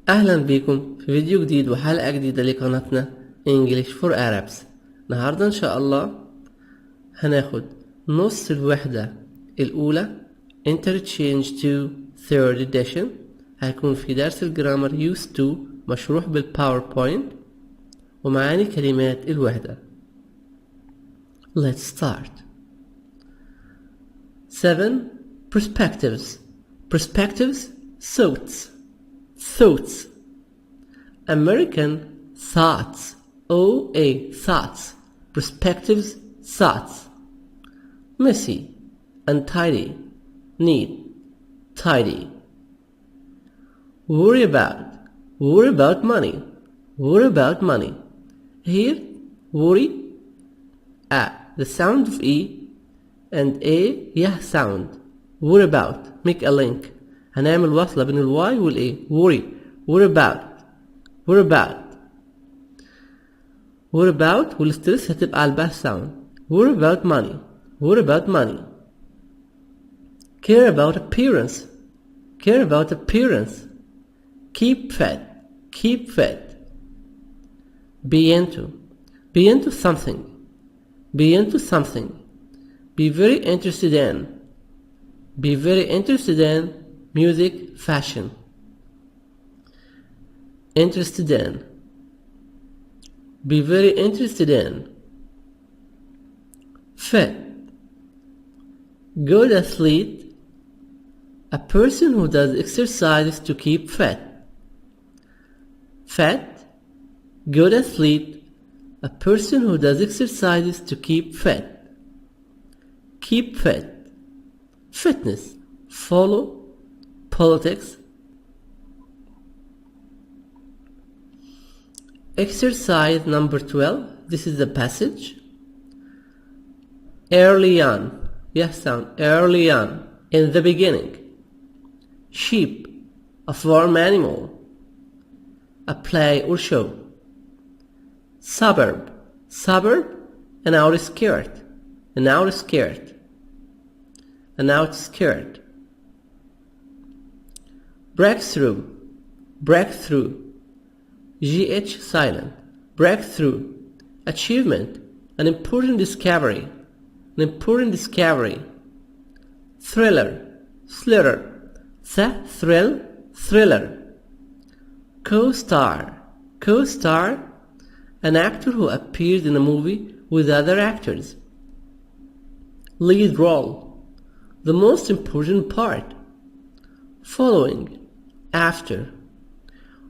أهلا بكم في فيديو جديد وحلقة جديدة لقناتنا English for Arabs. النهاردة إن شاء الله هناخد نص الوحدة الأولى Interchange to third edition. هيكون في درس الجرامر used to مشروح بالباوربوينت ومعاني كلمات الوحدة. Let's start. 7. Perspectives. Perspectives, thoughts. American thoughts, OA thoughts. Perspectives, thoughts. Messy, untidy, neat, tidy. Worry about money. Here, worry, the sound of E and A ياه sound. Worry about, make a link. هنعمل وصلة بين الواي والA. worry about والستريس هتبقى على الباس sound. worry about money. care about appearance. keep fit. be into something. be very interested in music, fashion. be very interested in fit. good athlete, a person who does exercises to keep fit. good athlete, a person who does exercises to keep fit. keep fit, fitness, follow, politics. Exercise number 12. This is the passage. Early on, early on, in the beginning. Sheep, a farm animal, a play or show. Suburb, an outskirt. Breakthrough, GH silent. Breakthrough, achievement, an important discovery. Thriller, thriller. Co-star, an actor who appeared in a movie with other actors. Lead role, the most important part. Following, after.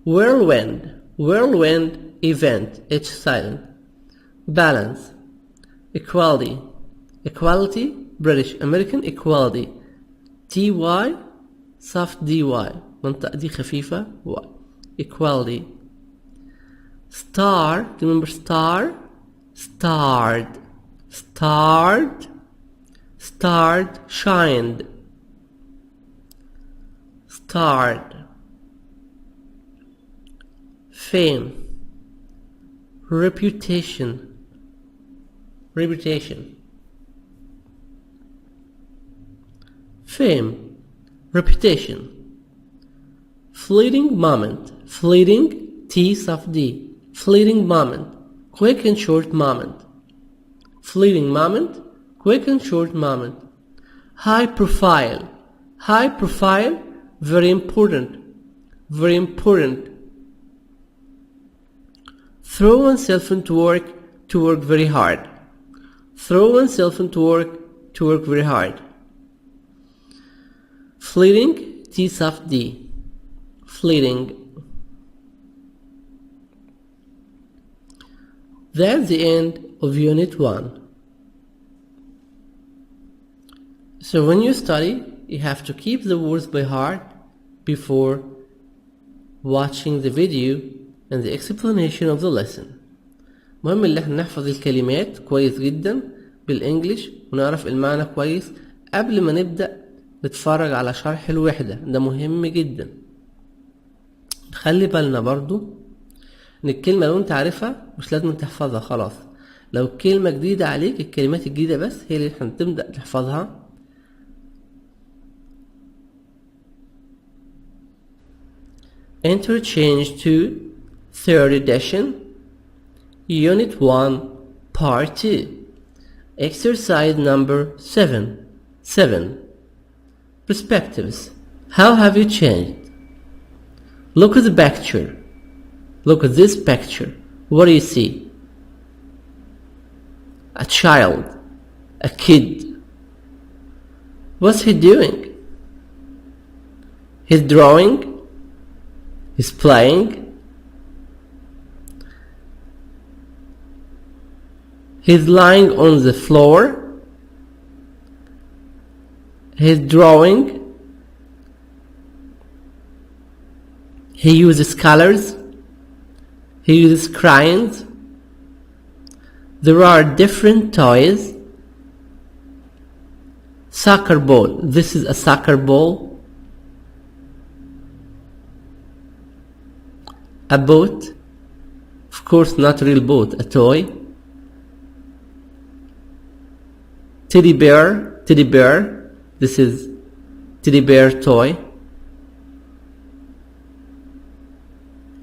Whirlwind, event, H silent. Balance, equality, British American equality. TY soft DY منطقة دي خفيفة Y. Equality. Star, remember star? Starred, shined. Starred. Fame, reputation. Fame, reputation. Fleeting moment, T soft D. Fleeting moment, quick and short moment. High profile, very important. Throw oneself into work to work very hard. Fleeting, T soft D. Fleeting. That's the end of Unit 1. So when you study, you have to keep the words by heart before watching the video and the explanation of the lesson. مهم ان احنا نحفظ الكلمات كويس جدا بالانجليش ونعرف المعنى كويس قبل ما نبدأ نتفرج على شرح الوحدة. ده مهم جدا. خلي بالنا برضو ان الكلمة لو انت عارفها مش لازم تحفظها خلاص. لو الكلمة جديدة عليك، الكلمات الجديدة بس هي اللي هتبدأ تحفظها. Interchange to third edition, Unit 1, Part 2. Exercise number 7. Perspectives. How have you changed? Look at the picture. Look at this picture. What do you see? A child. A kid. What's he doing? He's drawing. He's playing. He's lying on the floor. He's drawing. He uses colors. He uses crayons. There are different toys. Soccer ball. This is a soccer ball. A boat. Of course, not a real boat, a toy. Teddy bear. This is teddy bear toy.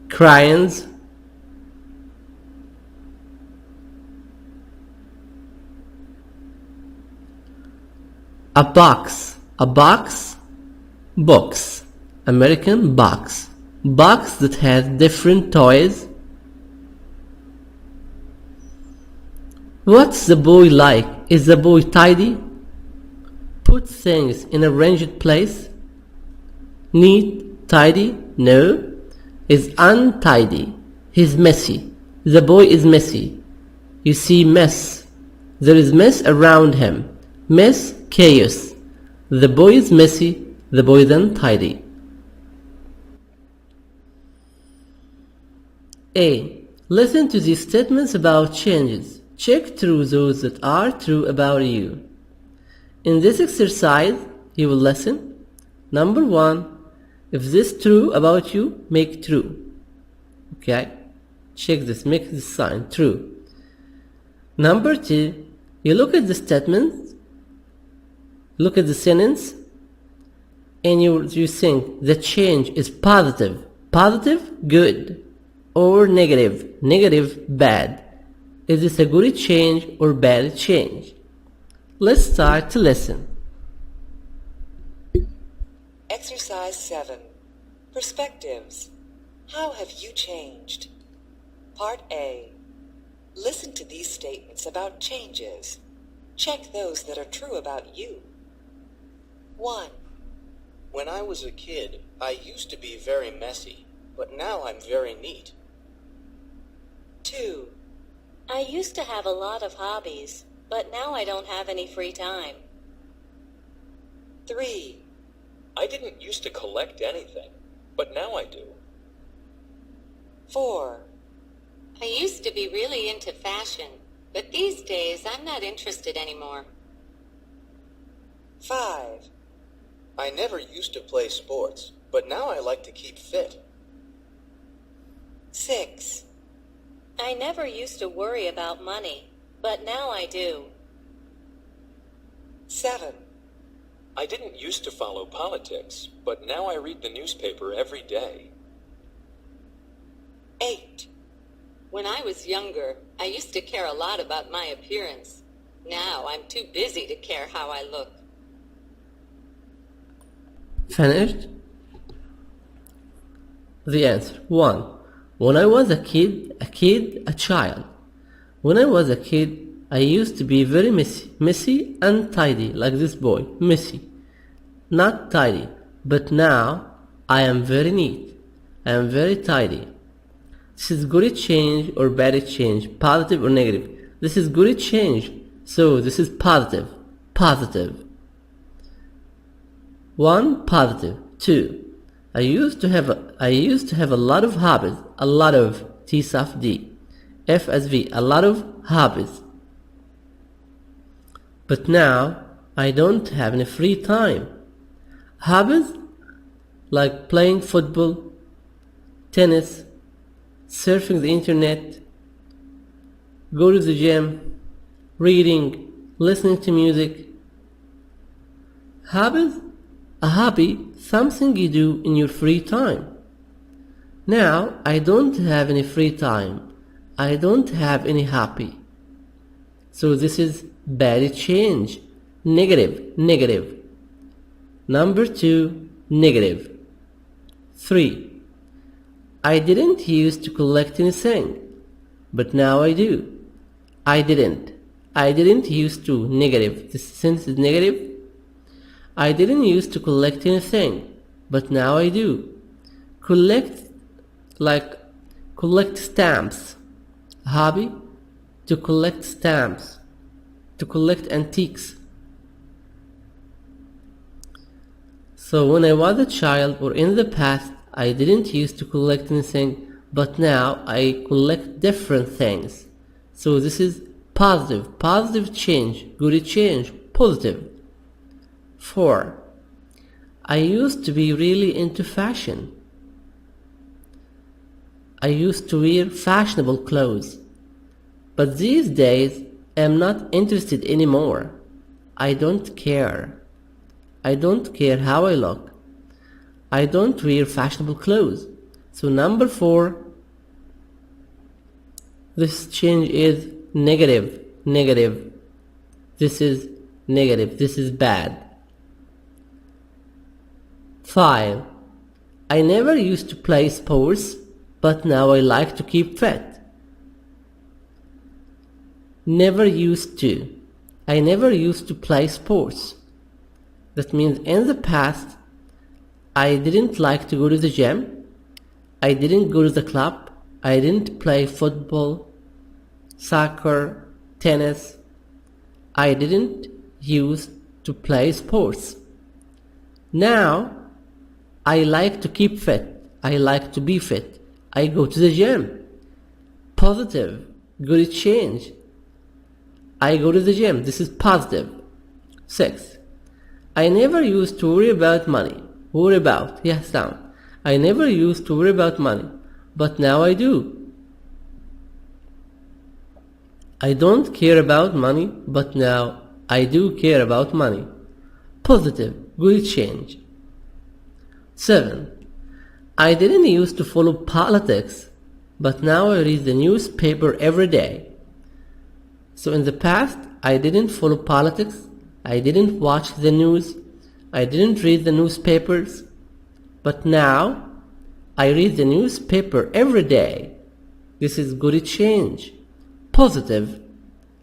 Crayons. A box. Box. American box. Box that has different toys. What's the boy like? Is the boy tidy? Put things in a ranged place. Neat, tidy? No. Is untidy. He's messy. The boy is messy. You see mess. There is mess around him. Mess, chaos. The boy is messy. The boy is untidy. A. Listen to these statements about changes. Check through those that are true about you. In this exercise, you will listen. Number 1. If this is true about you, make true. Okay? Check this. Make this sign. True. Number 2. You look at the statement. Look at the sentence. And you think the change is positive. Positive, good. Or negative. Negative, bad. Is this a good change or bad change? Let's start to listen. Exercise 7. Perspectives. How have you changed? Part A. Listen to these statements about changes. Check those that are true about you. 1. When I was a kid, I used to be very messy, but now I'm very neat. 2. I used to have a lot of hobbies, but now I don't have any free time. 3. I didn't used to collect anything, but now I do. 4. I used to be really into fashion, but these days I'm not interested anymore. 5. I never used to play sports, but now I like to keep fit. 6. I never used to worry about money, but now I do. 7. I didn't used to follow politics, but now I read the newspaper every day. 8. When I was younger, I used to care a lot about my appearance. Now I'm too busy to care how I look. Finished? The answer. 1. When I was a child. When I was a kid, I used to be very messy and tidy, like this boy, messy, not tidy. But now, I am very neat. I am very tidy. This is good change or bad change, positive or negative. This is good change, so this is positive. Positive. 1. Positive. 2. I used to have a lot of hobbies, a lot of T soft D, F as V, a lot of hobbies. But now I don't have any free time. Hobbies like playing football, tennis, surfing the internet, go to the gym, reading, listening to music. Hobbies? A hobby, something you do in your free time. Now I don't have any free time. I don't have any happy. So this is bad change. Negative, negative. Number 2, negative. 3. I didn't used to collect anything, but now I do. I didn't used to. Negative. This sentence is negative. I didn't used to collect anything, but now I do. Collect, like collect stamps. Hobby, to collect stamps, to collect antiques. So when I was a child or in the past, I didn't used to collect anything, but now I collect different things. So this is positive, positive change, good change, positive. 4. I used to be really into fashion. I used to wear fashionable clothes, but these days I'm not interested anymore. I don't care. I don't care how I look. I don't wear fashionable clothes. So number 4, this change is negative, negative. This is negative, this is bad. 5. I never used to play sports, but now I like to keep fit. Never used to. I never used to play sports. That means in the past, I didn't like to go to the gym. I didn't go to the club. I didn't play football, soccer, tennis. I didn't used to play sports. Now, I like to keep fit. I like to be fit. I go to the gym. Positive, good change. I go to the gym. This is positive. 6. I never used to worry about money. Worry about, yes, down. I never used to worry about money, but now I do. I don't care about money, but now I do care about money. Positive, good change. 7. I didn't used to follow politics, but now I read the newspaper every day. So in the past, I didn't follow politics, I didn't watch the news, I didn't read the newspapers, but now I read the newspaper every day. This is good change. Positive,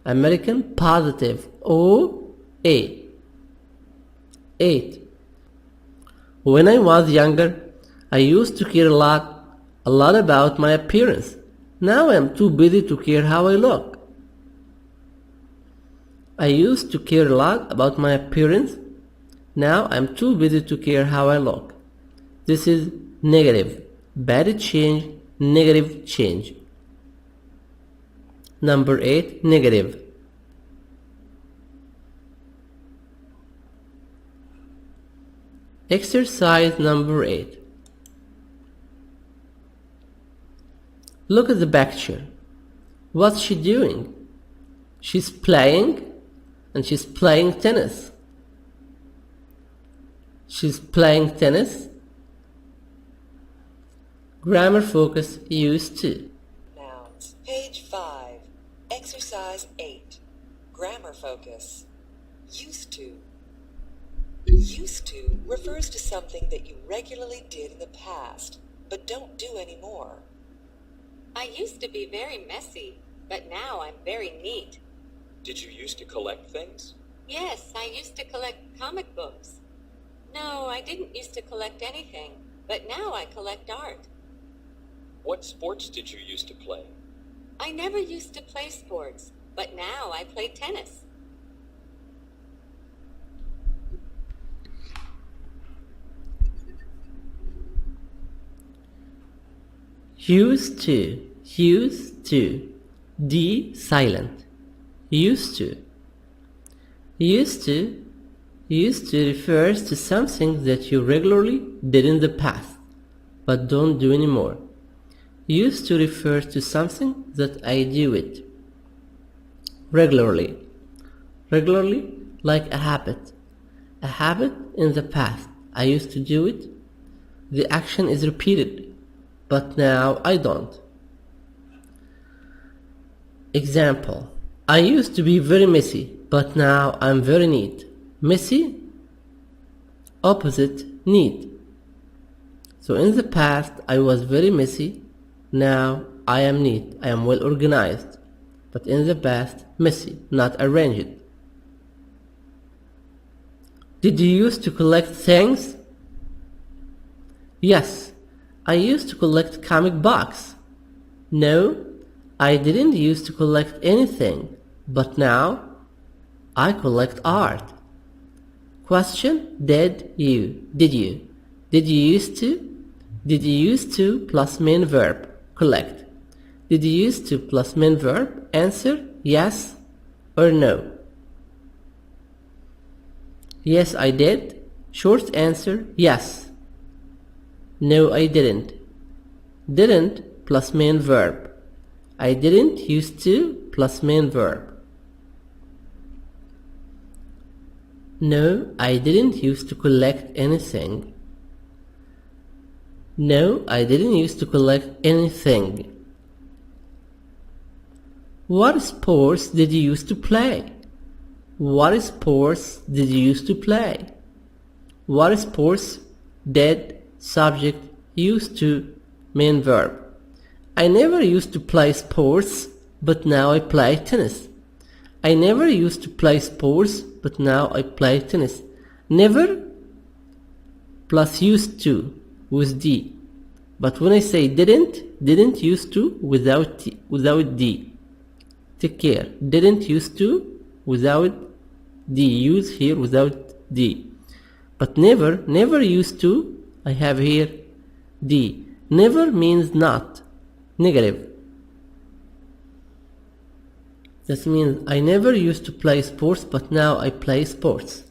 American positive, O-A. 8. When I was younger, I used to care a lot about my appearance. Now I am too busy to care how I look. I used to care a lot about my appearance. Now I am too busy to care how I look. This is negative, bad change, negative change. Number 8, negative. Exercise number 8. Look at the picture. What's she doing? She's playing, and she's playing tennis. She's playing tennis. Grammar focus used to. Nouns. Page 5. Exercise 8. Grammar focus. Used to. Used to refers to something that you regularly did in the past, but don't do anymore. I used to be very messy, but now I'm very neat. Did you used to collect things? Yes, I used to collect comic books. No, I didn't used to collect anything, but now I collect art. What sports did you used to play? I never used to play sports, but now I play tennis. Used to, D silent. Used to refers to something that you regularly did in the past, but don't do anymore. Used to refers to something that I do it regularly. Regularly, like a habit. A habit in the past. I used to do it. The action is repeated, but now I don't. Example: I used to be very messy, but now I'm very neat. Messy, opposite, neat. So in the past I was very messy, now I am neat, I am well organized. But in the past, messy, not arranged. Did you used to collect things? Yes, I used to collect comic books. No, I didn't used to collect anything, but now I collect art. Question: Did you? Did you? Did you used to? Did you used to plus main verb, collect. Did you used to plus main verb, answer yes or no. Yes, I did. Short answer, yes. No, I didn't. Didn't plus main verb. I didn't used to plus main verb. No, I didn't used to collect anything. No, I didn't used to collect anything. What sports did you used to play? What sports did you used to play? What sports did subject used to main verb. I never used to play sports, but now I play tennis. I never used to play sports, but now I play tennis. Never plus used to with D. But when I say didn't used to without D. Take care. Didn't used to without D. Use here without D. But never used to, I have here D. Never means not. Negative. That means I never used to play sports, but now I play sports.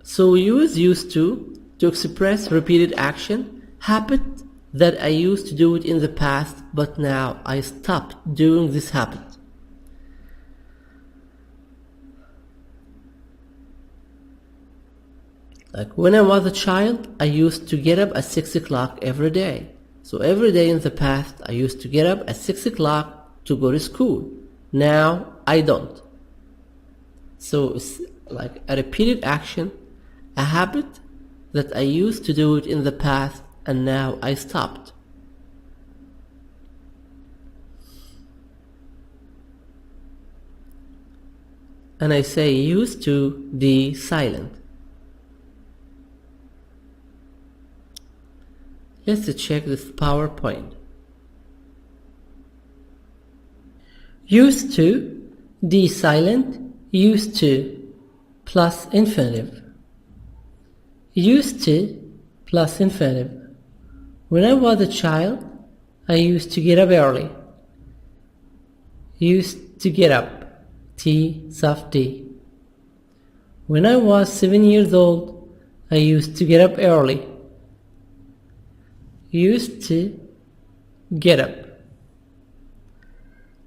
So we use used to express repeated action, habit that I used to do it in the past, but now I stopped doing this habit. Like when I was a child, I used to get up at 6 o'clock every day. So every day in the past, I used to get up at 6 o'clock to go to school. Now I don't. So it's like a repeated action, a habit that I used to do it in the past and now I stopped. And I say used to the silent. Let's check this PowerPoint. Used to, the silent, used to, plus infinitive. Used to, plus infinitive. When I was a child, I used to get up early. Used to get up, T, soft D. When I was 7 years old, I used to get up early. Used to get up.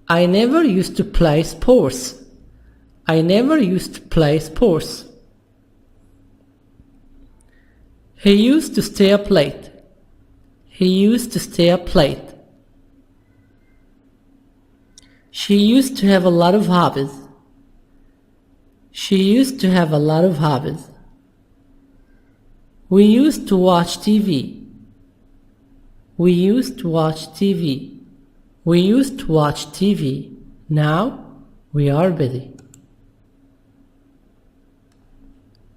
I never used to play sports. I never used to play sports. He used to stay up late. He used to stay up late. She used to have a lot of hobbies. She used to have a lot of hobbies. We used to watch TV. We used to watch TV. We used to watch TV. Now we are busy.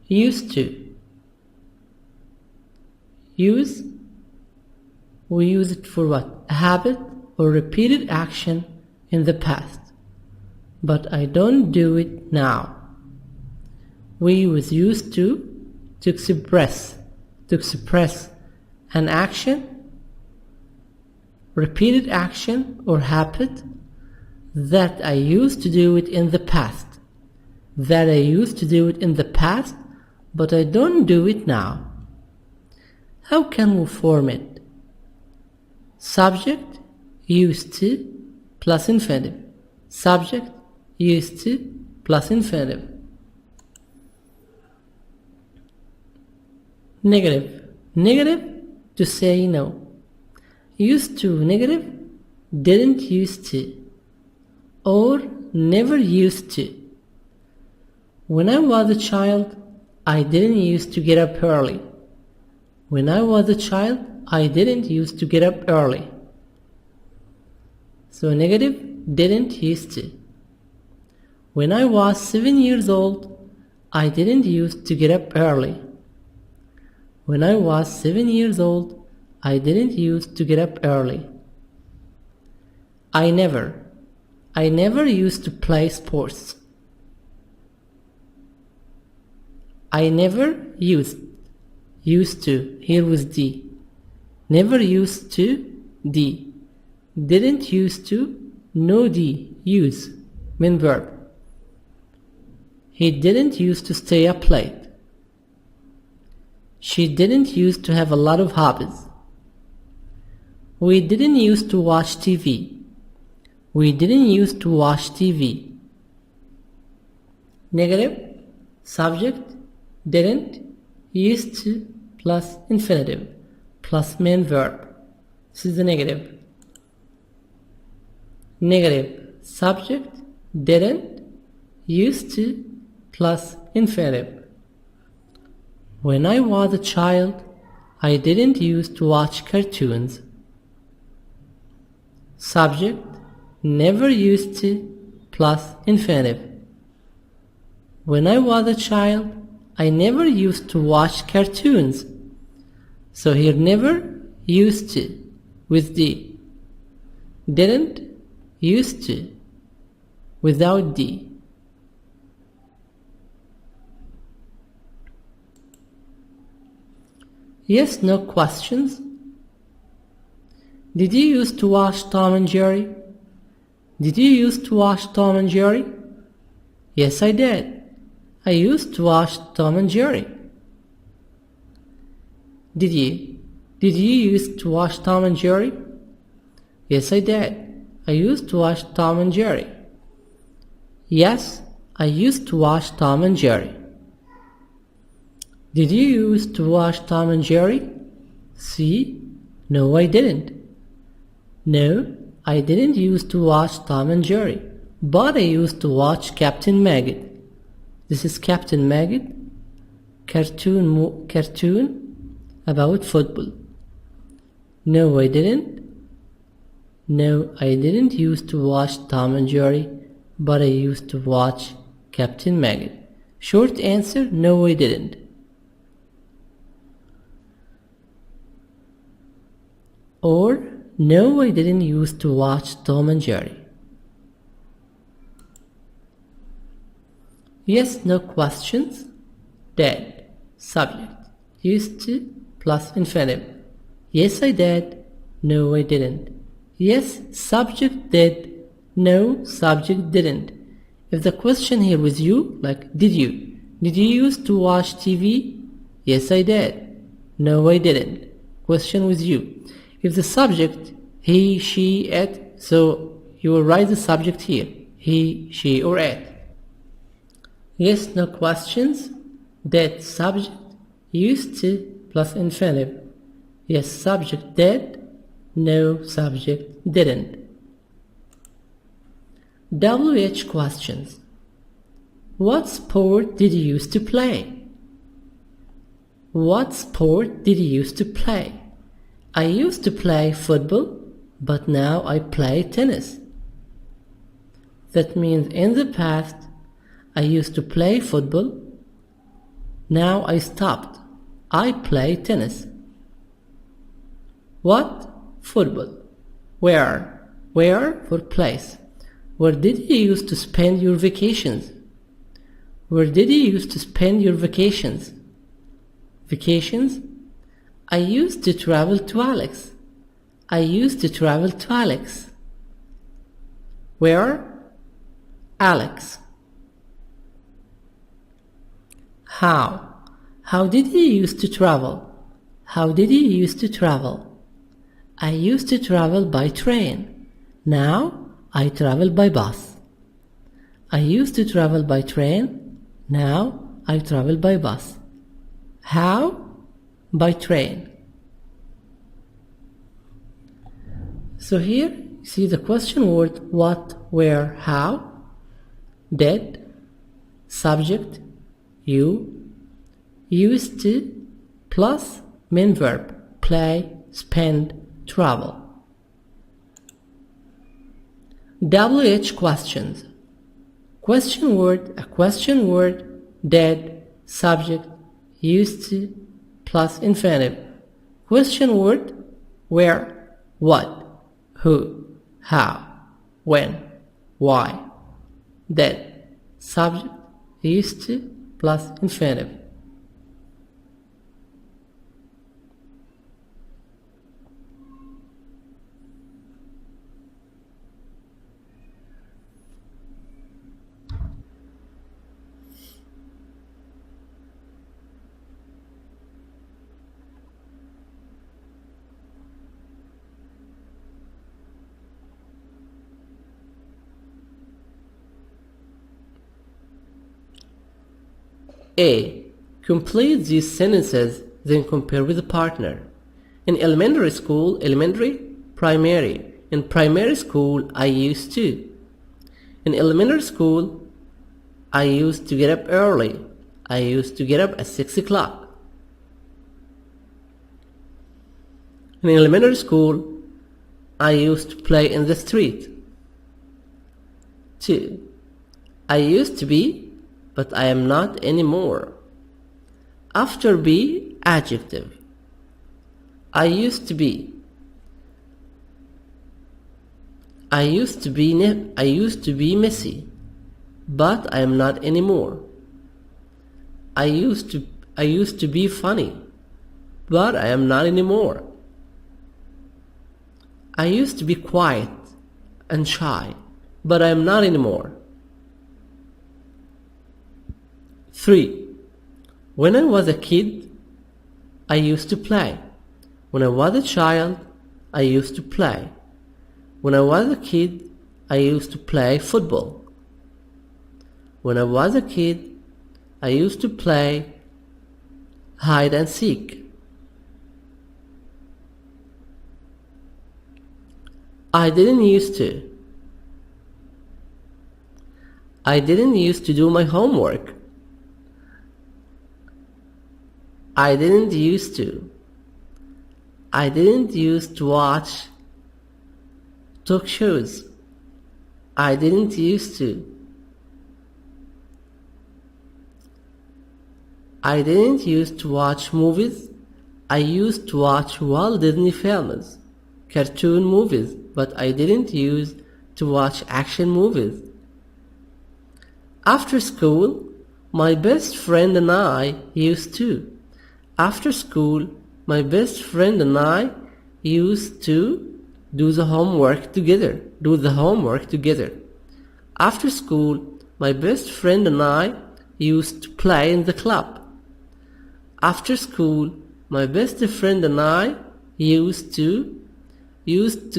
Used to. Use. We use it for what? A habit or repeated action in the past. But I don't do it now. We use used to express an action, repeated action or habit that I used to do it in the past. That I used to do it in the past, but I don't do it now. How can we form it? Subject, used to, plus infinitive. Subject, used to, plus infinitive. Negative. Negative to say no. Used to negative, didn't used to, or never used to. When I was a child, I didn't used to get up early. When I was a child, I didn't used to get up early. So negative, didn't used to. When I was 7 years old, I didn't used to get up early. When I was 7 years old, I didn't used to get up early. I never used to play sports. I never used to, here was D. Never used to, D. Didn't used to, no D, use, main verb. He didn't used to stay up late. She didn't used to have a lot of hobbies. We didn't used to watch TV. We didn't used to watch TV. Negative, subject, didn't, used to, plus infinitive, plus main verb. This is the negative. Negative, subject, didn't, used to, plus infinitive. When I was a child, I didn't used to watch cartoons. Subject, never used to, plus infinitive. When I was a child, I never used to watch cartoons. So here never, used to, with D. Didn't, used to, without D. Yes, no questions. Did you used to watch Tom and Jerry? Did you used to watch Tom and Jerry? Yes, I did. I used to watch Tom and Jerry. Did you used to watch Tom and Jerry? Yes, I did. I used to watch Tom and Jerry. Yes, I used to watch Tom and Jerry. Did you used to watch Tom and Jerry? C. No, I didn't. No, I didn't used to watch Tom and Jerry, but I used to watch Captain Magid. This is Captain Magid, cartoon about football. No, I didn't. No, I didn't used to watch Tom and Jerry, but I used to watch Captain Magid. Short answer, no, I didn't. Or, no, I didn't used to watch Tom and Jerry. Yes, no questions. Did, subject, used to, plus infinitive. Yes, I did. No, I didn't. Yes, subject did. No, subject didn't. If the question here was you, like did you used to watch TV? Yes, I did. No, I didn't. Question was you. If the subject, he, she, it, so you will write the subject here. He, she, or it. Yes, no questions. Did, subject, used to, plus infinitive. Yes, subject did. No, subject didn't. WH questions. What sport did you used to play? What sport did you used to play? I used to play football, but now I play tennis. That means in the past, I used to play football. Now I stopped. I play tennis. What? Football. Where? Where for place. Where did you used to spend your vacations? Where did you used to spend your vacations? Vacations? I used to travel to Alex. I used to travel to Alex. Where? Alex. How? How did you used to travel? How did you used to travel? I used to travel by train. Now I travel by bus. I used to travel by train. Now I travel by bus. How? By train. So here you see the question word what, where, how, did, subject, you, used to, plus main verb, play, spend, travel. WH questions. Question word, a question word, did, subject, used to, plus infinitive. Question word, where, what, who, how, when, why, did, subject, used to, plus infinitive. A. Complete these sentences, then compare with the partner. In elementary school, primary. In primary school, I used to. In elementary school, I used to get up early. I used to get up at 6 o'clock. In elementary school, I used to play in the street. 2. I used to be, but I am not anymore. After be, adjective. I used to be. I used to be messy, but I am not anymore. I used to be funny, but I am not anymore. I used to be quiet and shy, but I am not anymore. 3. When I was a kid, I used to play. When I was a child, I used to play. When I was a kid, I used to play football. When I was a kid, I used to play hide and seek. I didn't used to. I didn't used to do my homework. I didn't used to. I didn't used to watch talk shows. I didn't used to. I didn't used to watch movies. I used to watch Walt Disney films, cartoon movies, but I didn't used to watch action movies. After school, my best friend and I used to. After school, my best friend and I used to do the homework together. After school, my best friend and I used to play in the club. After school, my best friend and I used to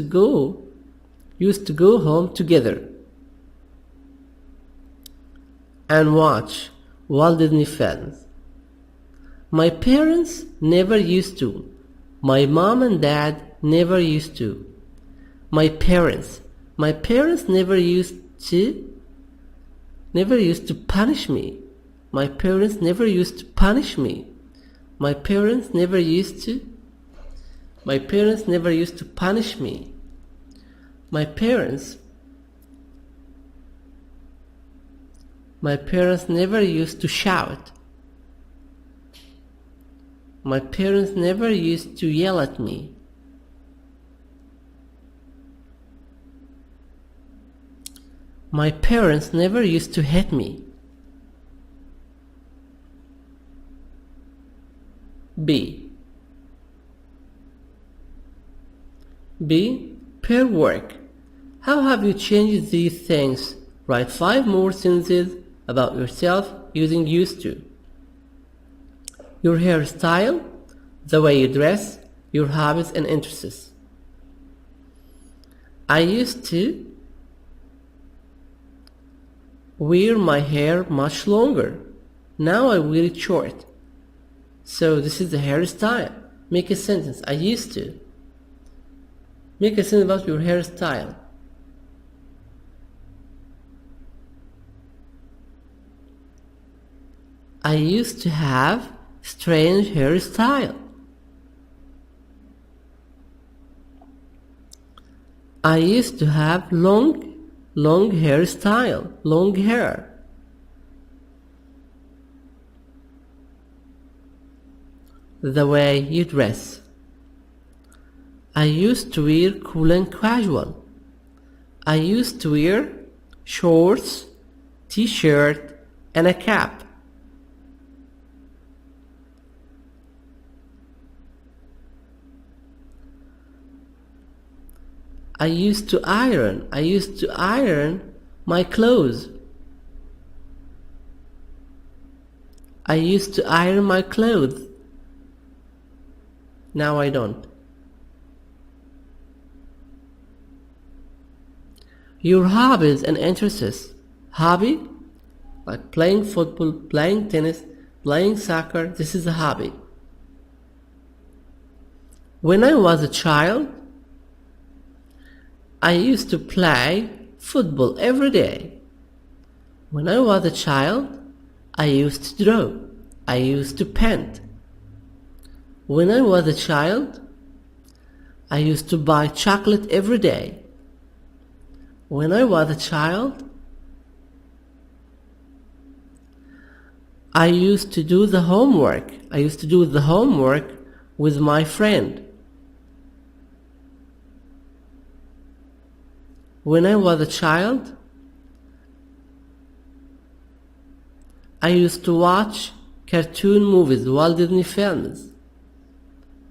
go home together and watch Walt Disney films. My parents never used to. My mom and dad never used to. My parents never used to punish me. My parents never used to punish me. My parents never used to punish me. My parents never used to shout. My parents never used to yell at me. My parents never used to hit me. B. Pair work. How have you changed these things? Write 5 more sentences about yourself using used to. Your hairstyle, the way you dress, your hobbies and interests. I used to wear my hair much longer. Now I wear it short. So this is the hairstyle. Make a sentence. I used to. Make a sentence about your hairstyle. I used to have strange hairstyle. I used to have long hairstyle, long hair. The way you dress. I used to wear cool and casual. I used to wear shorts, t-shirt, and a cap. I used to iron my clothes. I used to iron my clothes. Now I don't. Your hobbies and interests. Hobby, like playing football, playing tennis, playing soccer, this is a hobby. When I was a child, I used to play football every day. When I was a child, I used to draw. I used to paint. When I was a child, I used to buy chocolate every day. When I was a child, I used to do the homework. I used to do the homework with my friend. When I was a child, I used to watch cartoon movies, Walt Disney films.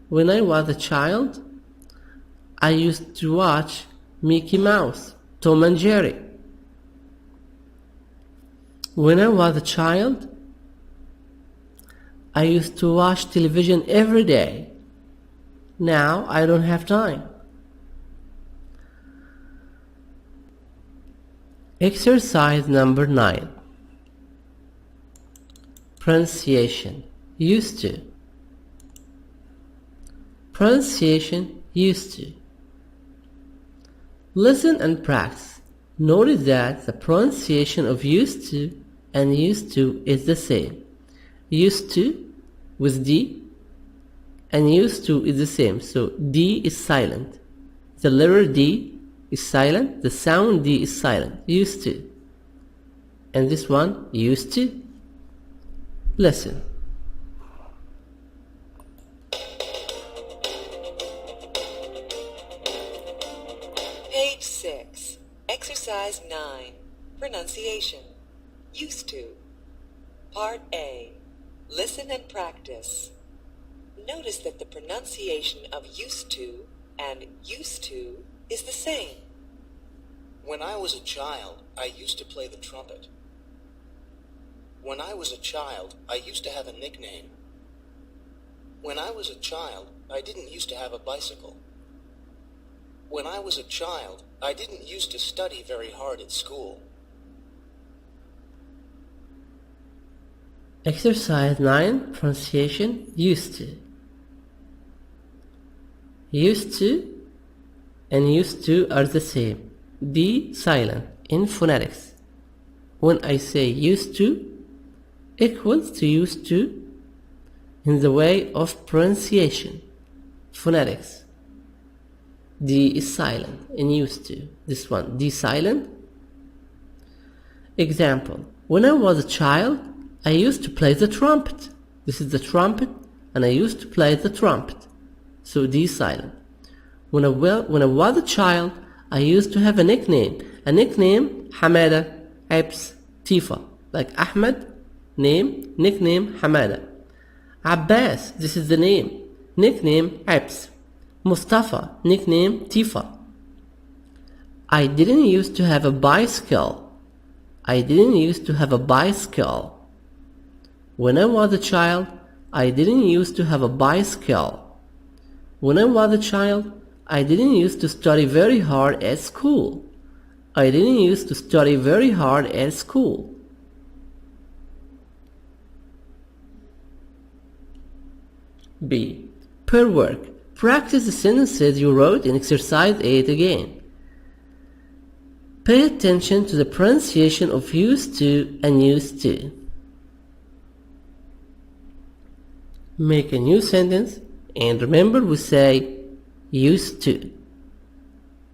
When I was a child, I used to watch Mickey Mouse, Tom and Jerry. When I was a child, I used to watch television every day. Now I don't have time. Exercise number 9. Pronunciation. Used to. Pronunciation. Used to. Listen and practice. Notice that the pronunciation of used to and used to is the same. Used to with D and used to is the same. So D is silent. The letter D is silent. The sound D is silent. Used to. And this one, used to. Listen. Page 6. Exercise 9. Pronunciation. Used to. Part A. Listen and practice. Notice that the pronunciation of used to and used to is the same. When I was a child, I used to play the trumpet. When I was a child, I used to have a nickname. When I was a child, I didn't used to have a bicycle. When I was a child, I didn't used to study very hard at school. Exercise 9. Pronunciation. Used to. Used to and used to are the same. D silent in phonetics. When I say used to equals to used to in the way of pronunciation. Phonetics. D is silent in used to. This one, D silent. Example. When I was a child, I used to play the trumpet. This is the trumpet, and I used to play the trumpet. So D silent. When I was a child, I used to have a nickname. A nickname, Hamada, Abs, Tifa. Like Ahmed, name, nickname, Hamada. Abbas, this is the name. Nickname, Abs. Mustafa, nickname, Tifa. I didn't used to have a bicycle. I didn't used to have a bicycle. When I was a child, I didn't used to have a bicycle. When I was a child, I didn't used to study very hard at school. I didn't used to study very hard at school. B. Per work. Practice the sentences you wrote in exercise 8 again. Pay attention to the pronunciation of used to and used to. Make a new sentence and remember we say used to.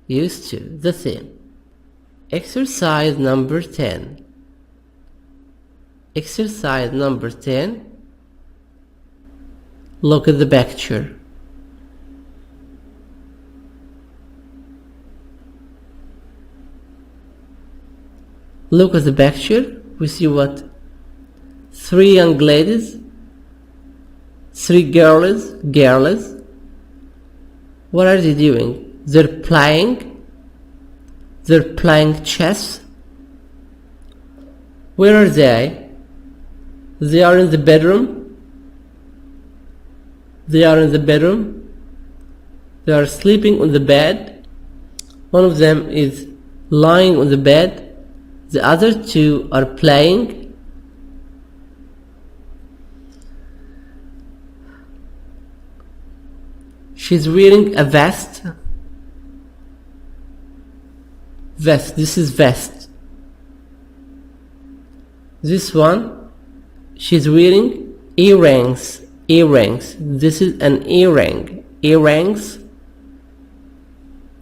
Used to, the same. Exercise number 10. Exercise number 10. Look at the picture. Look at the picture. We see what? 3 young ladies, 3 girls. What are they doing? They're playing chess. Where are they? They are in the bedroom. They are sleeping on the bed. One of them is lying on the bed. The other 2 are playing. She's wearing a vest. This is vest. This one, she's wearing earrings. This is an earring. Earrings.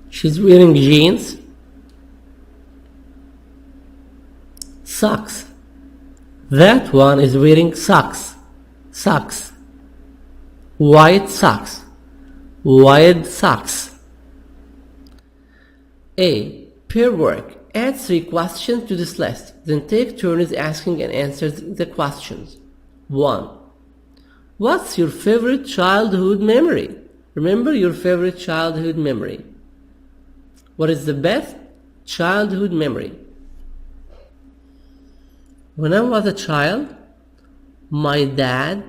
She's wearing jeans. Socks. That one is wearing socks. White socks. A. Pair work. Add 3 questions to this list. Then take turns asking and answering the questions. 1. What's your favorite childhood memory? Remember your favorite childhood memory. What is the best childhood memory? When I was a child, my dad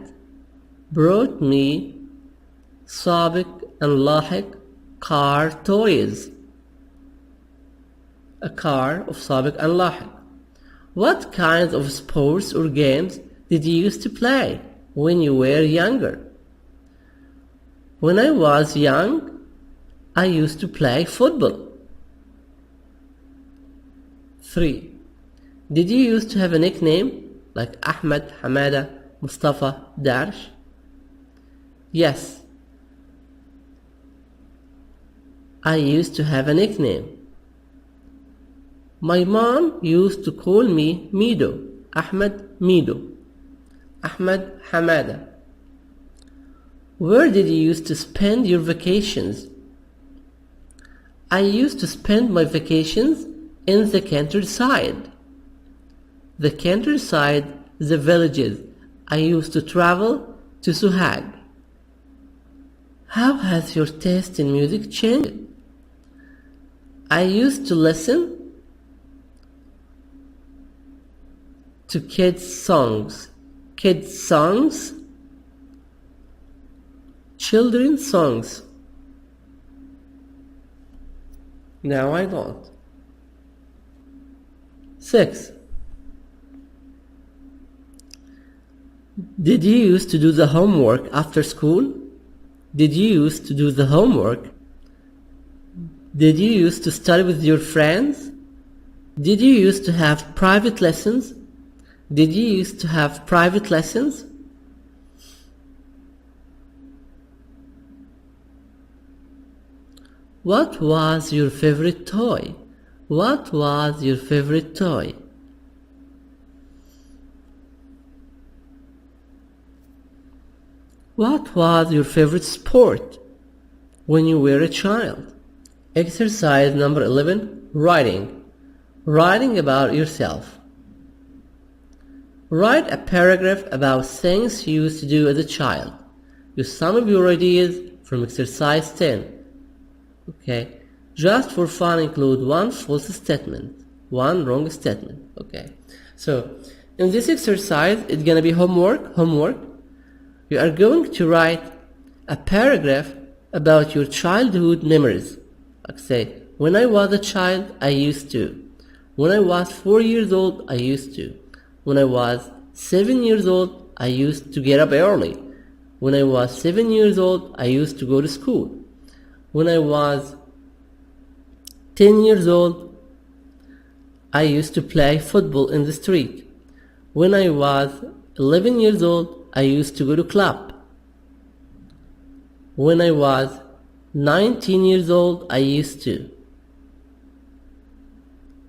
brought me Sabiq and Lahiq car toys. A car of Sabiq and Lahiq. What kinds of sports or games did you used to play when you were younger? When I was young, I used to play football. 3. Did you used to have a nickname like Ahmed, Hamada, Mustafa, Darsh? Yes. I used to have a nickname. My mom used to call me Mido, Ahmed Mido, Ahmed Hamada. Where did you used to spend your vacations? I used to spend my vacations in the countryside. The countryside, the villages. I used to travel to Suhag. How has your taste in music changed? I used to listen to kids' songs, children's songs. Now I don't. 6. Did you used to do the homework after school? Did you used to do the homework? Did you used to study with your friends? Did you used to have private lessons? Did you used to have private lessons? What was your favorite toy? What was your favorite toy? What was your favorite sport when you were a child? Exercise number 11, writing. Writing about yourself. Write a paragraph about things you used to do as a child. Use some of your ideas from exercise 10. Okay. Just for fun, include one false statement, one wrong statement. Okay. So, in this exercise, it's gonna be homework. You are going to write a paragraph about your childhood memories. Like say, when I was a child, I used to. When I was 4 years old, I used to. When I was 7 years old, I used to get up early. When I was 7 years old, I used to go to school. When I was 10 years old, I used to play football in the street. When I was 11 years old, I used to go to club. When I was 19 years old, I used to.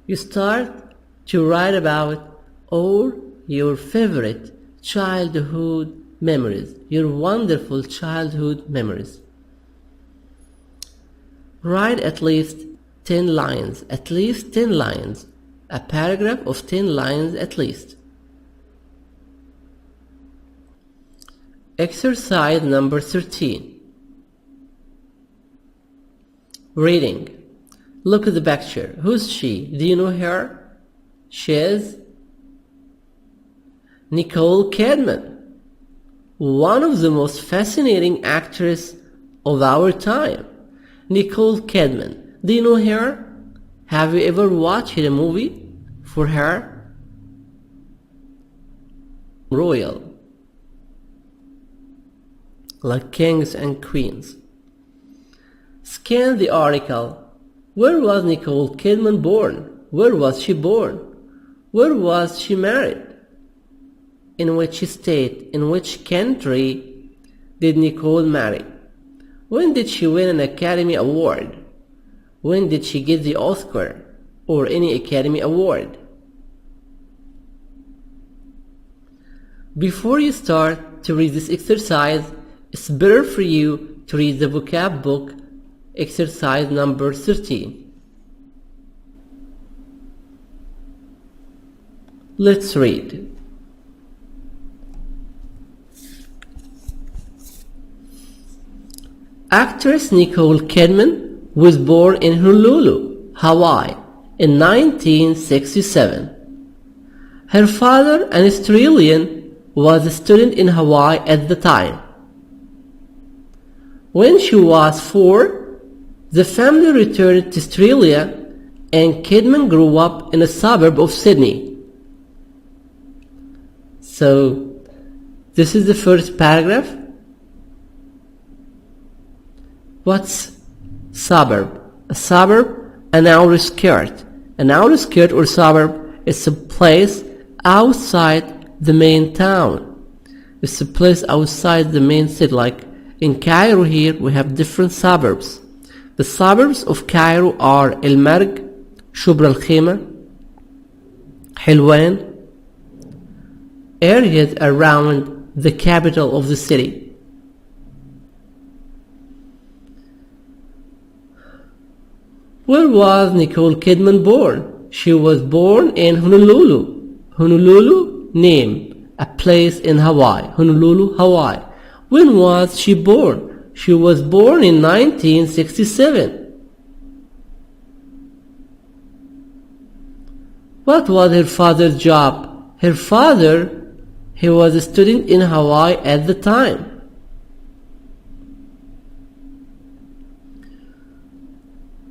You start to write about all your favorite childhood memories, your wonderful childhood memories. Write at least 10 lines, a paragraph of 10 lines at least. Exercise number 13. Reading. Look at the picture. Who's she? Do you know her? She is Nicole Kidman, one of the most fascinating actresses of our time. Nicole Kidman. Do you know her? Have you ever watched a movie for her? Royal, like kings and queens. Scan the article. Where was Nicole Kidman born? Where was she born? Where was she married? In which state, in which country did Nicole marry? When did she win an Academy Award? When did she get the Oscar or any Academy Award? Before you start to read this exercise, it's better for you to read the vocab book, exercise number 13. Let's read. Actress Nicole Kidman was born in Honolulu, Hawaii in 1967. Her father, an Australian, was a student in Hawaii at the time. When she was 4, the family returned to Australia and Kidman grew up in a suburb of Sydney. So, this is the first paragraph. What's suburb? A suburb, an outskirt. An outskirt or suburb is a place outside the main town. It's a place outside the main city. Like in Cairo here, we have different suburbs. The suburbs of Cairo are El Marg, Shubra al-Khema, Hilwan, areas around the capital of the city. Where was Nicole Kidman born? She was born in Honolulu. Honolulu, name, a place in Hawaii. Honolulu, Hawaii. When was she born? She was born in 1967. What was her father's job? Her father, he was a student in Hawaii at the time.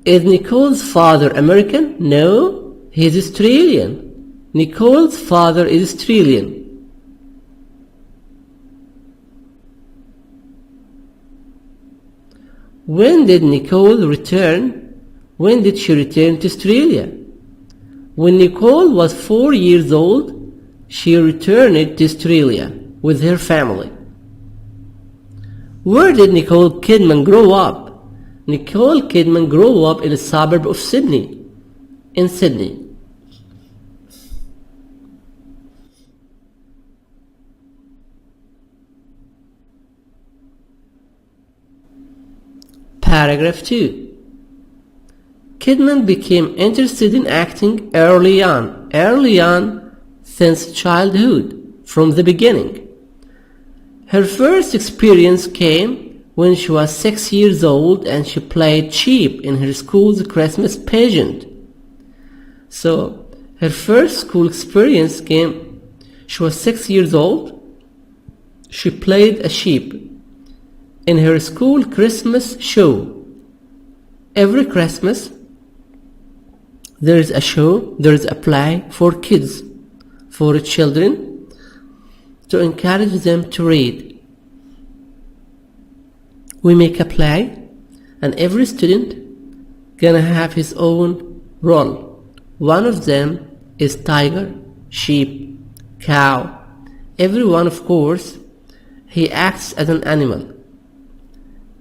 Is Nicole's father American? No, he is Australian. Nicole's father is Australian. When did Nicole return? When did she return to Australia? When Nicole was 4 years old, she returned to Australia with her family. Where did Nicole Kidman grow up? Nicole Kidman grew up in a suburb of Sydney, in Sydney. Paragraph 2. Kidman became interested in acting early on since childhood, from the beginning. Her first experience came when she was 6 years old and she played Cheep in her school's Christmas pageant. So, her first school experience came, she was 6 years old, she played a sheep in her school Christmas show. Every Christmas, there is a show, there is a play for kids, for children, to encourage them to read. we make a play, and every student gonna have his own role. One of them is tiger, sheep, cow. Everyone, of course, he acts as an animal.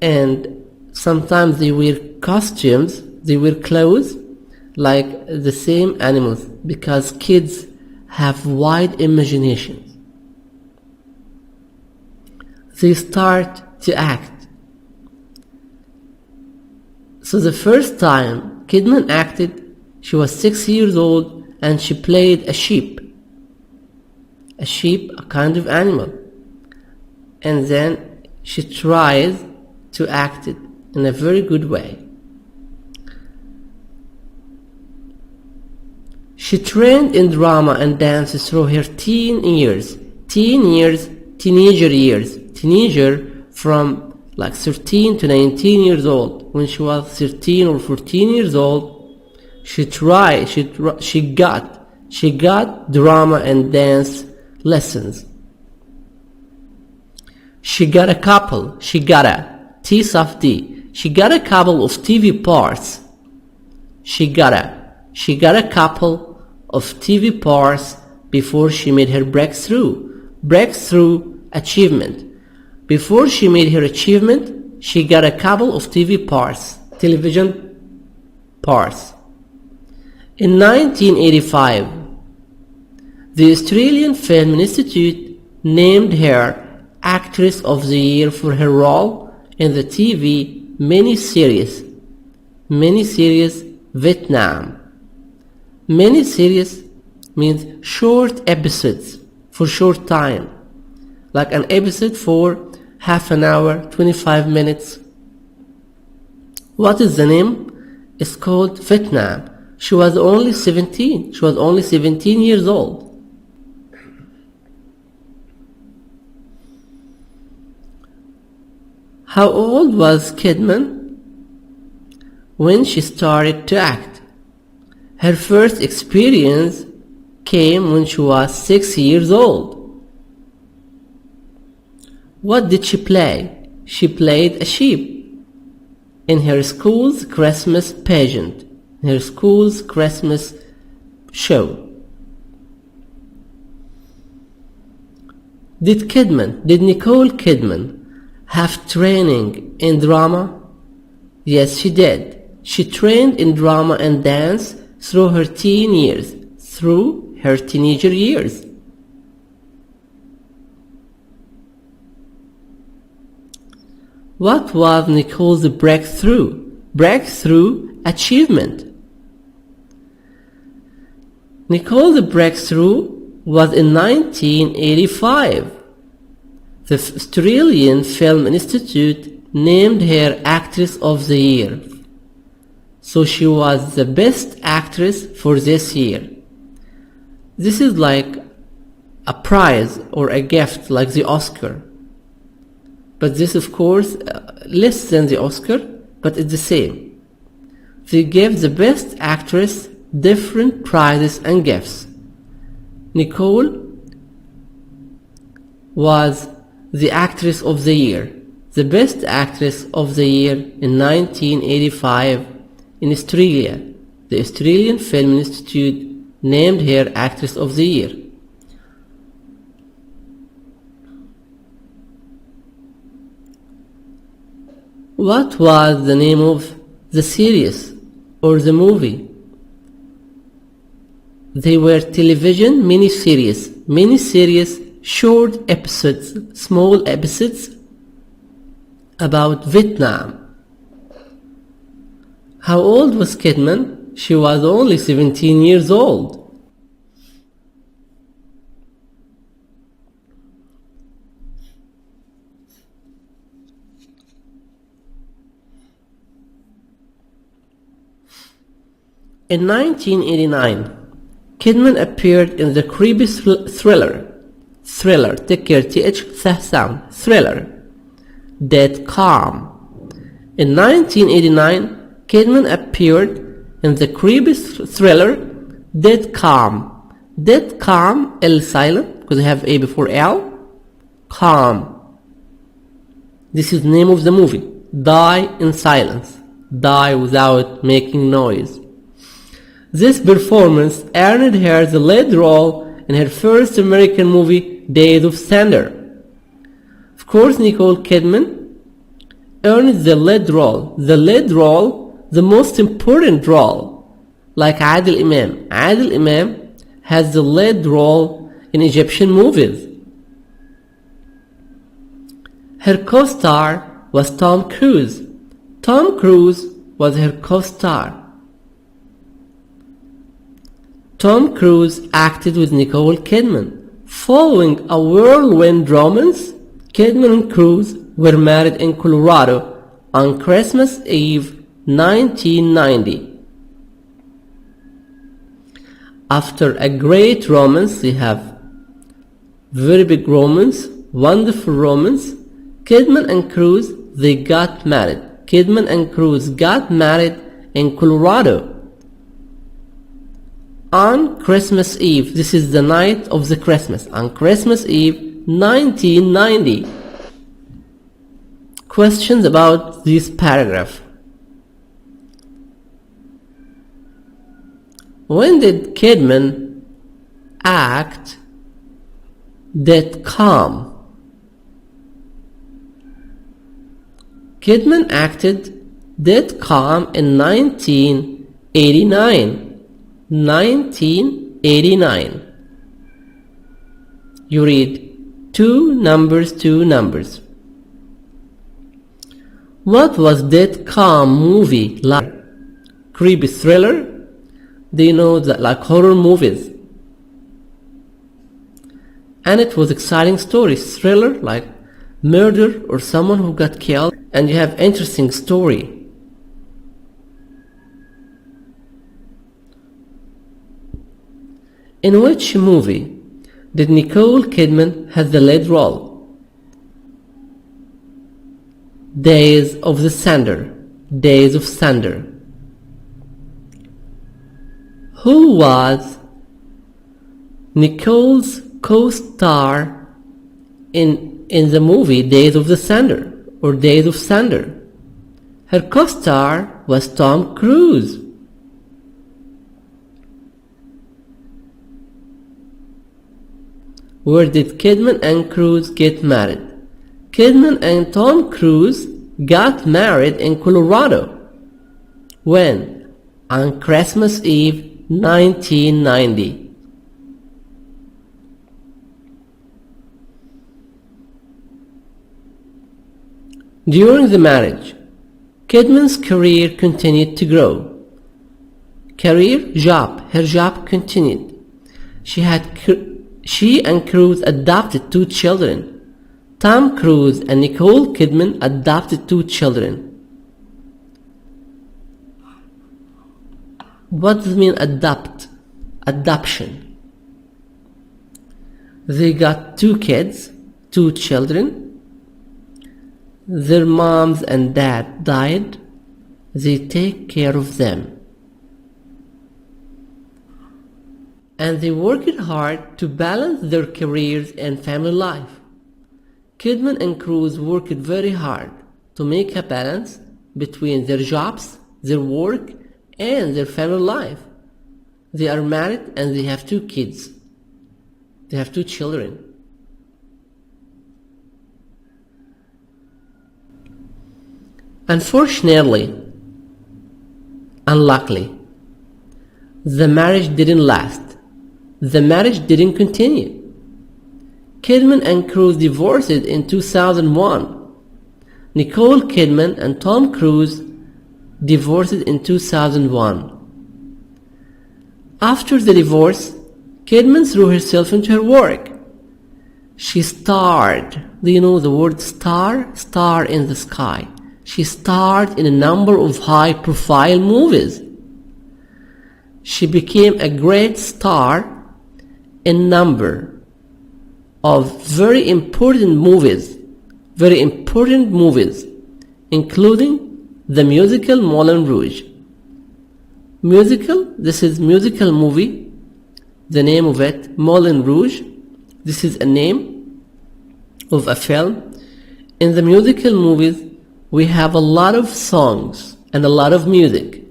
And sometimes they wear costumes, they wear clothes like the same animals, because kids have wide imaginations. They start to act. So the first time Kidman acted, she was 6 years old and she played a sheep. A sheep, a kind of animal. And then she tries to act it in a very good way. She trained in drama and dance through her teenager from like 13 to 19 years old. When she was 13 or 14 years old, she got drama and dance lessons. She got a couple of TV parts. She got a couple of TV parts before she made her breakthrough achievement. Before she made her achievement, she got a couple of television parts. In 1985, the Australian Film Institute named her Actress of the Year for her role in the TV miniseries Vietnam. Miniseries means short episodes for short time, like an episode for half an hour, 25 minutes. What is the name? It's called Vietnam. She was only 17 years old. How old was Kidman when she started to act? Her first experience came when she was 6 years old. What did she play? She played a sheep in her school's Christmas pageant, in her school's Christmas show. Did Nicole Kidman have training in drama? Yes, she did. She trained in drama and dance through her teenager years. What was Nicole's breakthrough achievement? Nicole's breakthrough was in 1985. The Australian Film Institute named her Actress of the Year. So she was the best actress for this year. This is like a prize or a gift like the Oscar. But this, of course, less than the Oscar, but it's the same. They give the best actress different prizes and gifts. Nicole was the Actress of the Year, the best actress of the year in 1985 in Australia. The Australian Film Institute named her Actress of the Year. What was the name of the series or the movie? They were television miniseries, short episodes, small episodes about Vietnam. How old was Kidman? She was only 17 years old. In 1989, Kidman appeared in the creepy thriller, take care, th sound, thriller, Dead Calm. In 1989, Kidman appeared in the creepy thriller, Dead Calm. Dead Calm, L silent, because I have A before L, calm. This is the name of the movie. Die in silence. Die without making noise. This performance earned her the lead role in her first American movie, Days of Thunder. Of course, Nicole Kidman earned the lead role. The lead role, the most important role, like Adil Imam. Adil Imam has the lead role in Egyptian movies. Her co-star was Tom Cruise. Tom Cruise was her co-star. Tom Cruise acted with Nicole Kidman. Following a whirlwind romance, Kidman and Cruise were married in Colorado on Christmas Eve 1990. After a great romance, they have very big romance, wonderful romance. Kidman and Cruise, they got married. Kidman and Cruise got married in Colorado on Christmas Eve. This is the night of the Christmas. On Christmas Eve 1990. Questions about this paragraph. When did Kidman act that calm? Kidman acted that calm in 1989. 1989. You read two numbers. What was that calm movie like? Creepy thriller? Do you know that, like horror movies? And it was exciting story, thriller, like murder or someone who got killed, and you have interesting story. In which movie did Nicole Kidman have the lead role? Days of the Thunder. Days of Thunder. Who was Nicole's co-star in the movie Days of the Thunder or Days of Thunder? Her co-star was Tom Cruise. Where did Kidman and Cruise get married? Kidman and Tom Cruise got married in Colorado. When? On Christmas Eve 1990. During the marriage, Kidman's career continued to grow. Her job continued. She and Cruise adopted 2 children. Tom Cruise and Nicole Kidman adopted 2 children. What does it mean adopt? Adoption. They got 2 kids, 2 children. Their moms and dad died. They take care of them. And they worked hard to balance their careers and family life. Kidman and Cruise worked very hard to make a balance between their jobs, their work, and their family life. They are married and they have 2 kids. They have 2 children. Unfortunately, unluckily, the marriage didn't last. The marriage didn't continue. Kidman and Cruise divorced in 2001. Nicole Kidman and Tom Cruise divorced in 2001. After the divorce, Kidman threw herself into her work. She starred. Do you know the word star? Star in the sky. She starred in a number of high-profile movies. She became a great star in number of very important movies, including the musical Moulin Rouge. This is musical movie, the name of it, Moulin Rouge. This is a name of a film In the musical movies, we have a lot of songs and a lot of music.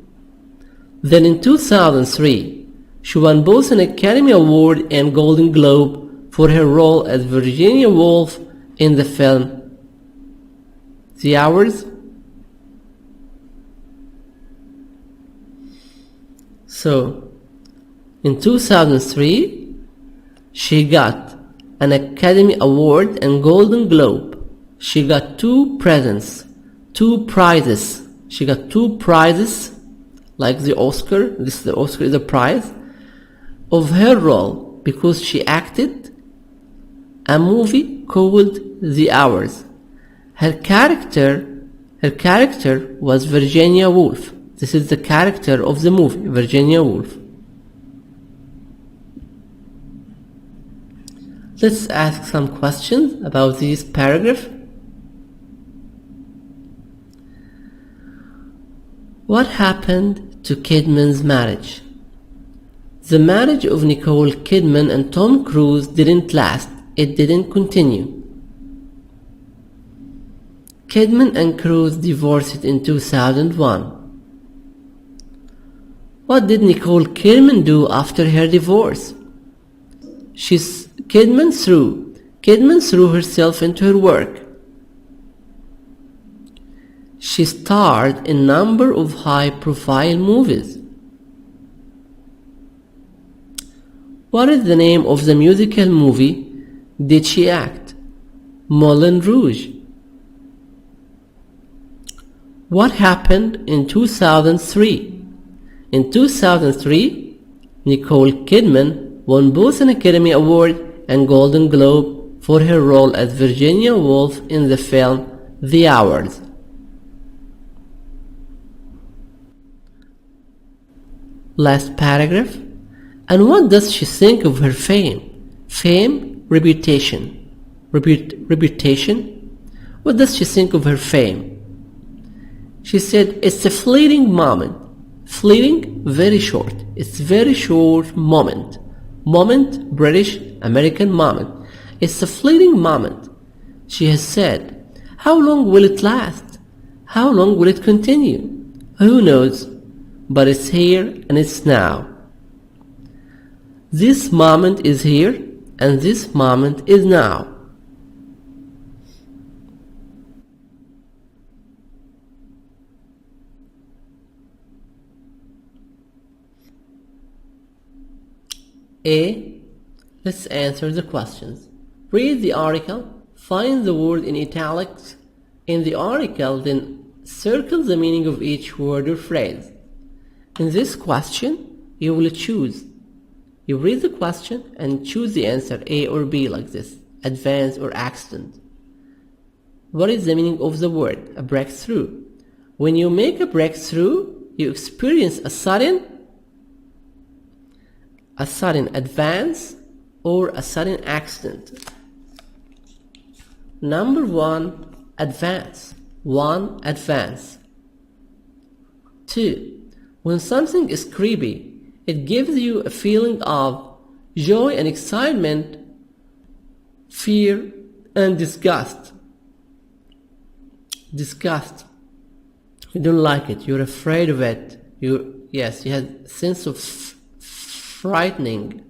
Then in 2003, she won both an Academy Award and Golden Globe for her role as Virginia Woolf in the film The Hours. So, in 2003, she got an Academy Award and Golden Globe. She got two prizes. She got two prizes, like the Oscar. The Oscar is a prize of her role because she acted a movie called The Hours. Her character was Virginia Woolf. This is the character of the movie, Virginia Woolf. Let's ask some questions about this paragraph. What happened to Kidman's marriage? The marriage of Nicole Kidman and Tom Cruise didn't last. It didn't continue. Kidman and Cruise divorced in 2001. What did Nicole Kidman do after her divorce? Kidman threw herself into her work. She starred in a number of high-profile movies. What is the name of the musical movie did she act? Moulin Rouge. What happened in 2003? In 2003, Nicole Kidman won both an Academy Award and Golden Globe for her role as Virginia Woolf in the film The Hours. Last paragraph. And what does she think of her fame? Fame, reputation. Reputation? What does she think of her fame? She said, it's a fleeting moment. Fleeting, very short. It's very short moment. Moment, British, American moment. It's a fleeting moment. She has said, how long will it last? How long will it continue? Who knows? But it's here and it's now. This moment is here and this moment is now. A. Let's answer the questions. Read the article, find the word in italics in the article, then circle the meaning of each word or phrase. In this question, you will choose. You read the question and choose the answer A or B like this, advance or accident. What is the meaning of the word? A breakthrough. When you make a breakthrough, you experience a sudden advance or a sudden accident. Number one, advance. One, advance. Two, when something is creepy, it gives you a feeling of joy and excitement, fear and disgust. Disgust. You don't like it. You're afraid of it. You have a sense of frightening.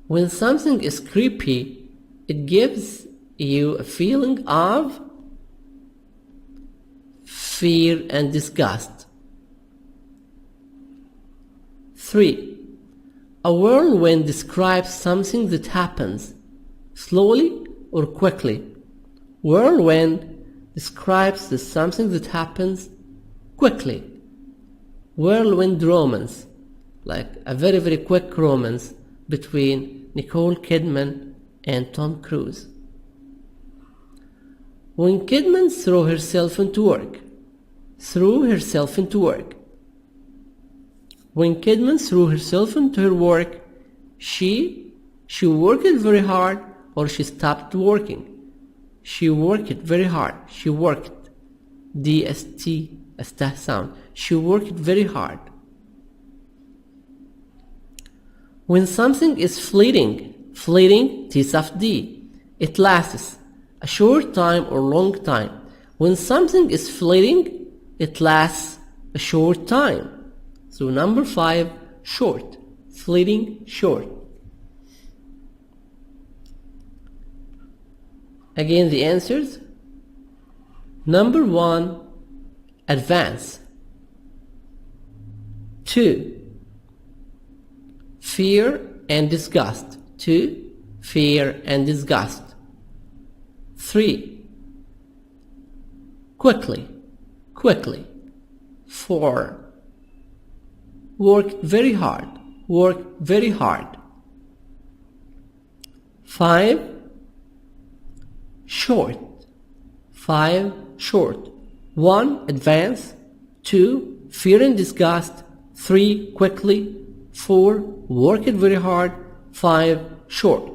When something is creepy, it gives you a feeling of fear and disgust. 3. A whirlwind describes something that happens slowly or quickly. Whirlwind describes something that happens quickly. Whirlwind romance, like a very, very quick romance between Nicole Kidman and Tom Cruise. When Kidman threw herself into work. When Kidman threw herself into her work, she worked very hard or she stopped working. She worked very hard. She worked. D-S-T, a st sound. She worked very hard. When something is fleeting, T soft D, it lasts. a short time or long time. When something is fleeting, it lasts a short time. So number 5, short, fleeting, short. Again, the answers. Number 1, advance. 2, fear and disgust. 2, fear and disgust. 3, quickly, quickly. 4, work very hard, work very hard. 5, short, 5, short. 1, advance. 2, fear and disgust. 3, quickly. 4, work it very hard. 5, short.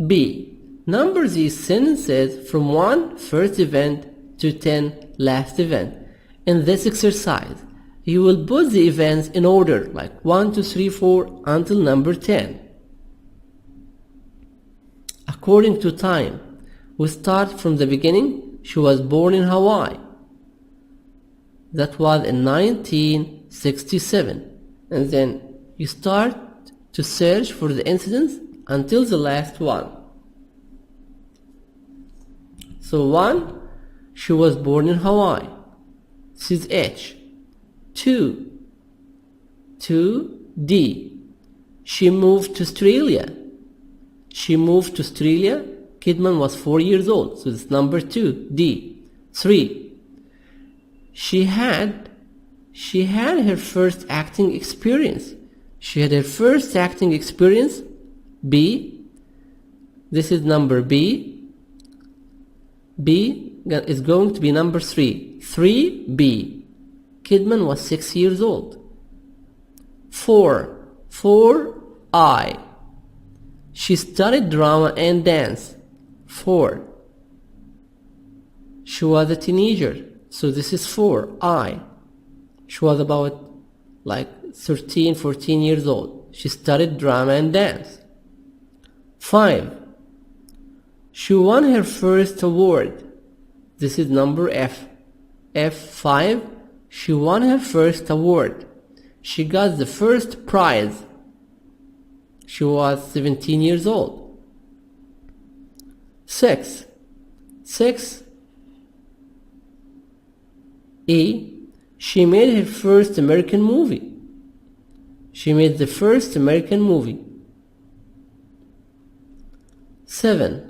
B. Number these sentences from 1, first event, to 10, last event. In this exercise, you will put the events in order, like 1, 2, 3, 4, until number 10. According to time, we start from the beginning. She was born in Hawaii. That was in 1967. And then you start to search for the incidents until the last one. So 1, she was born in Hawaii. This is H. 2, D. She moved to Australia. She moved to Australia. Kidman was 4 years old. So it's number 2, D. 3, she had her first acting experience. She had her first acting experience. B. This is number B. B is going to be number 3. 3B. Kidman was 6 years old. 4. I. She studied drama and dance. 4. She was a teenager. So this is 4. I. She was about like 13, 14 years old. She studied drama and dance. 5. She won her first award. This is number F. F5. She won her first award. She got the first prize. She was 17 years old. 6. E. She made her first American movie. She made the first American movie. 7.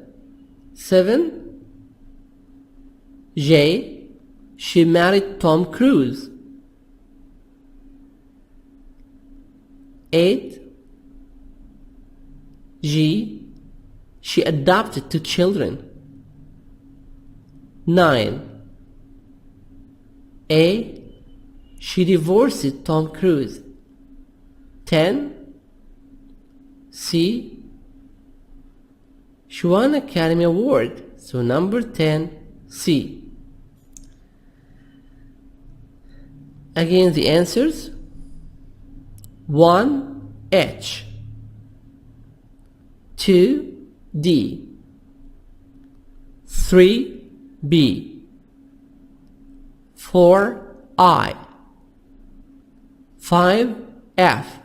J. She married Tom Cruise. 8. G. She adopted 2 children. 9. A. She divorced Tom Cruise. 10. C. She won an Academy Award. So number 10, C. Again, the answers. 1, H. 2, D. 3, B. 4, I. 5, F.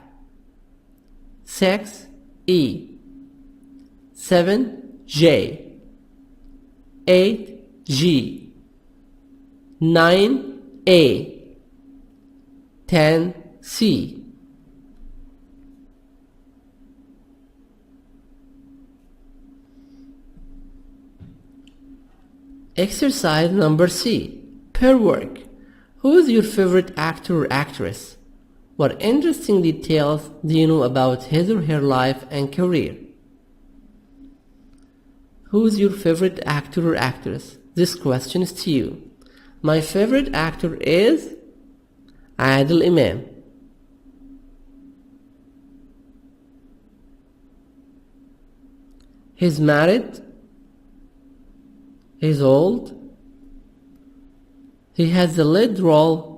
6, E. 7, J. 8, G. 9, A. 10, C. Exercise number C. Pair work. Who is your favorite actor or actress? What interesting details do you know about his or her life and career? Who is your favorite actor or actress? This question is to you. My favorite actor is Adil Imam. He's married. He's old. He has the lead role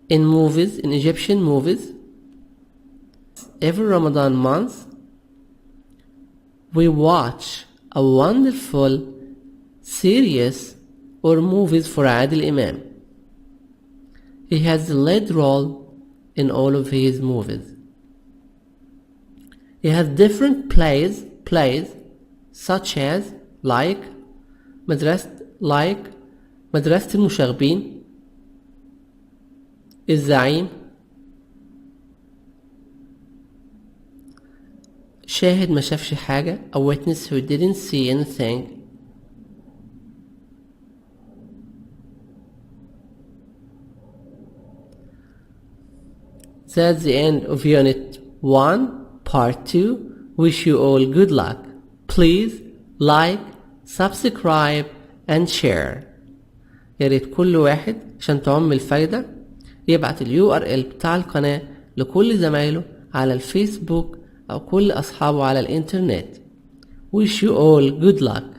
in movies, in Egyptian movies. Every Ramadan month, we watch a wonderful series or movies for Adil Imam. He has the lead role in all of his movies. He has different plays such as like مدرسة المشاغبين, الزعيم, شاهد ما شافش حاجة, a witness who didn't see anything, That's the end of Unit 1, Part 2. Wish you all good luck. Please like, subscribe and share. يا ريت كل واحد عشان تعم الفايدة يبعت URL بتاع القناة لكل زمايله على الفيسبوك أو كل أصحابه على الإنترنت. Wish you all good luck.